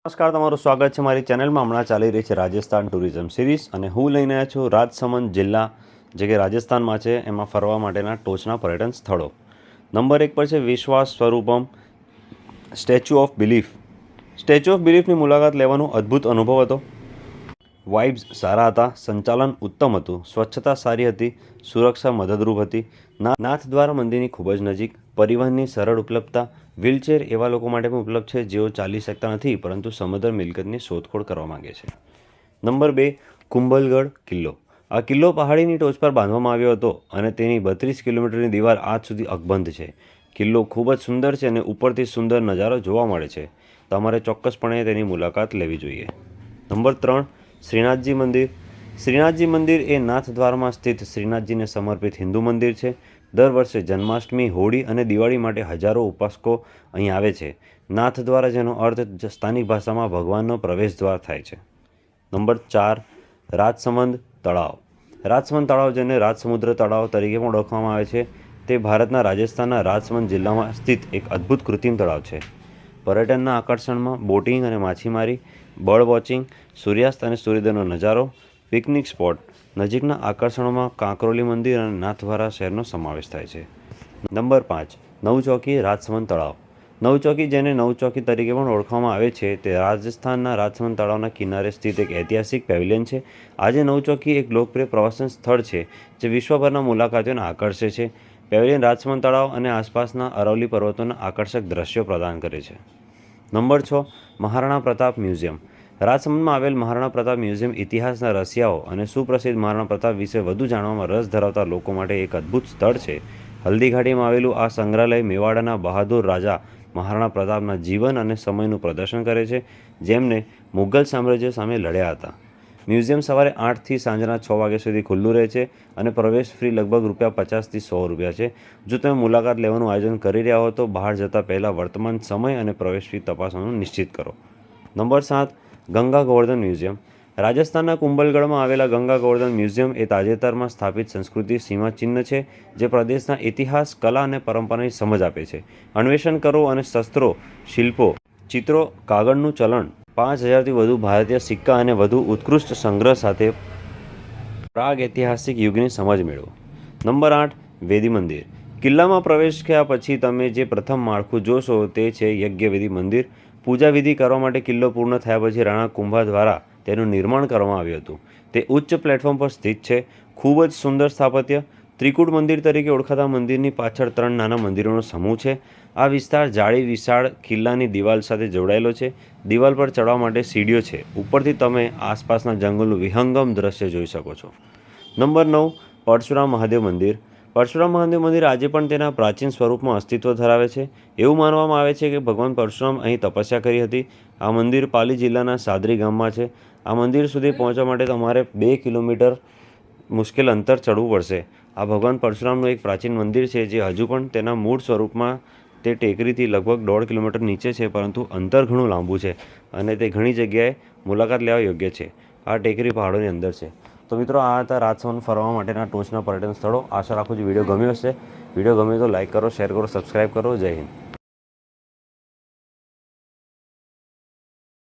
નમસ્કાર, તમારું સ્વાગત છે મારી ચેનલમાં. હમણાં ચાલી રહી છે રાજસ્થાન ટુરિઝમ સિરીઝ અને હું લઈને આવ્યો છું રાજસમંદ જિલ્લા, જે કે રાજસ્થાનમાં છે, એમાં ફરવા માટેના ટોચના પર્યટન સ્થળો. નંબર 1 પર છે વિશ્વાસ સ્વરૂપમ statue of belief. Statue of બિલીફની મુલાકાત લેવાનો અદ્ભુત અનુભવ હતો. વાઇબ્સ સારા હતા, સંચાલન ઉત્તમ હતું, સ્વચ્છતા સારી હતી, સુરક્ષા મદદરૂપ હતી. નાથદ્વારા મંદિરની ખૂબ જ નજીક, પરિવહનની સરળ ઉપલબ્ધતા, વ્હીલચેર એવા લોકો માટે પણ ઉપલબ્ધ છે જેઓ ચાલી શકતા નથી પરંતુ સમુદ્ર મિલકતની શોધખોળ કરવા માગે છે. નંબર 2, કુંભલગઢ કિલ્લો. આ કિલ્લો પહાડીની ટોચ પર બાંધવામાં આવ્યો હતો અને તેની 32 કિલોમીટરની દીવાલ આજ સુધી અકબંધ છે. કિલ્લો ખૂબ જ સુંદર છે અને ઉપરથી સુંદર નજારો જોવા મળે છે. તમારે ચોક્કસપણે તેની મુલાકાત લેવી જોઈએ. નંબર 3, શ્રીનાથજી મંદિર. શ્રીનાથજી મંદિર એ નાથદ્વારમાં સ્થિત શ્રીનાથજીને સમર્પિત હિન્દુ મંદિર છે. દર વર્ષે જન્માષ્ટમી, હોળી અને દિવાળી માટે હજારો ઉપાસકો અહીં આવે છે. નાથદ્વાર, જેનો અર્થ સ્થાનિક ભાષામાં ભગવાનનો પ્રવેશદ્વાર થાય છે. નંબર 4, રાજસમંદ તળાવ. રાજસમંદ તળાવ, જેને રાજસમુદ્ર તળાવ તરીકે પણ ઓળખવામાં આવે છે, તે ભારતના રાજસ્થાનના રાજસમંદ જિલ્લામાં સ્થિત એક અદ્ભુત કૃત્રિમ તળાવ છે. પર્યટનના આકર્ષણમાં બોટિંગ અને માછીમારી, બર્ડ વોચિંગ, સૂર્યાસ્ત અને સૂર્યોદયનો નજારો, પિકનિક સ્પોટ, નજીકના આકર્ષણોમાં કાંકરોલી મંદિર અને નાથદ્વારા શહેરનો સમાવેશ થાય છે. નંબર 5, નવચોકી રાજસમંદ તળાવ. નવચોકી, જેને નવચોકી તરીકે પણ ઓળખવામાં આવે છે, તે રાજસ્થાનના રાજસમંદ તળાવના કિનારે સ્થિત એક ઐતિહાસિક પેવિલિયન છે. આજે નવચોકી એક લોકપ્રિય પ્રવાસન સ્થળ છે જે વિશ્વભરના મુલાકાતીઓને આકર્ષે છે. પેવિલિયન રાજસમંદ તળાવ અને આસપાસના અરવલ્લી પર્વતોના આકર્ષક દ્રશ્યો પ્રદાન કરે છે. Number 6, Maharana Pratap museum. રાજસમંદમાં આવેલ મહારાણા પ્રતાપ મ્યુઝિયમ ઇતિહાસના રસિયાઓ અને સુપ્રસિદ્ધ મહારાણા પ્રતાપ વિશે વધુ જાણવામાં રસ ધરાવતા લોકો માટે એક અદ્ભુત સ્થળ છે. હલ્દીઘાટીમાં આવેલું આ સંગ્રહાલય મેવાડના બહાદુર રાજા મહારાણા પ્રતાપના જીવન અને સમયનું પ્રદર્શન કરે છે, જેમને મુઘલ સામ્રાજ્ય સામે લડ્યા હતા. મ્યુઝિયમ સવારે 8થી સાંજના 6 વાગ્યા સુધી ખુલ્લું રહે છે અને પ્રવેશ ફી લગભગ ₹50થી ₹100 છે. જો તમે મુલાકાત લેવાનું આયોજન કરી રહ્યા હો તો બહાર જતા પહેલાં વર્તમાન સમય અને પ્રવેશ ફી તપાસવાનું નિશ્ચિત કરો. Number 7, Ganga Govardhan museum. રાજસ્થાનના કુંભલગઢમાં આવેલા ગંગા ગોવર્ધન મ્યુઝિયમ એ તાજેતરમાં સ્થાપિત સંસ્કૃતિ સીમાચિહ્ન છે જે પ્રદેશના ઇતિહાસ, કલા અને પરંપરાની સમજ આપે છે. અન્વેષણ કરો અને શસ્ત્રો, શિલ્પો, ચિત્રો, કાગળનું ચલણ, 5000થી વધુ ભારતીય સિક્કા અને વધુ ઉત્કૃષ્ટ સંગ્રહ સાથે પ્રાગૈતિહાસિક યુગની સમજ મેળવો. નંબર 8, વેદી મંદિર. કિલ્લામાં પ્રવેશ કર્યા પછી તમે જે પ્રથમ માળખું જોશો તે છે યજ્ઞવેદી મંદિર. પૂજા વિધિ કરવા માટે કિલ્લો પૂર્ણ થયા પછી રાણા કુંભા દ્વારા તેનું નિર્માણ કરવામાં આવ્યું હતું. તે ઉચ્ચ પ્લેટફોર્મ પર સ્થિત છે. ખૂબ જ સુંદર સ્થાપત્ય. ત્રિકૂટ મંદિર તરીકે ઓળખાતા મંદિરની પાછળ 3 નાના મંદિરોનો સમૂહ છે. આ વિસ્તાર જાળી વિશાળ કિલ્લાની દિવાલ સાથે જોડાયેલો છે. દિવાલ પર ચડવા માટે સીડીઓ છે. ઉપરથી તમે આસપાસના જંગલનું વિહંગમ દ્રશ્ય જોઈ શકો છો. નંબર 9, પરશુરામ મહાદેવ મંદિર. પરશુરામ મહાદેવ મંદિર આજે પણ તેના પ્રાચીન સ્વરૂપમાં અસ્તિત્વ ધરાવે છે. એવું માનવામાં આવે છે કે ભગવાન પરશુરામ અહીં તપસ્યા કરી હતી. આ મંદિર પાલી જિલ્લાના સાદરી ગામમાં છે. આ મંદિર સુધી પહોંચવા માટે તમારે 2 કિલોમીટર મુશ્કેલ અંતર ચડવું પડશે. આ ભગવાન પરશુરામનું એક પ્રાચીન મંદિર છે જે હજુ પણ તેના મૂળ સ્વરૂપમાં તે ટેકરીથી લગભગ 1.5 કિલોમીટર નીચે છે, પરંતુ અંતર ઘણું લાંબુ છે અને તે ઘણી જગ્યાએ મુલાકાત લેવા યોગ્ય છે. આ ટેકરી પહાડોની અંદર છે. તો મિત્રો, આ હતા રાજસમંદ ફરવા માટેના ટોચના પર્યટન સ્થળો. આશા રાખું છું વિડીયો ગમ્યો હશે. વિડીયો ગમ્યો તો લાઇક કરો, શેર કરો, સબસ્ક્રાઈબ કરો. જય હિન્દ.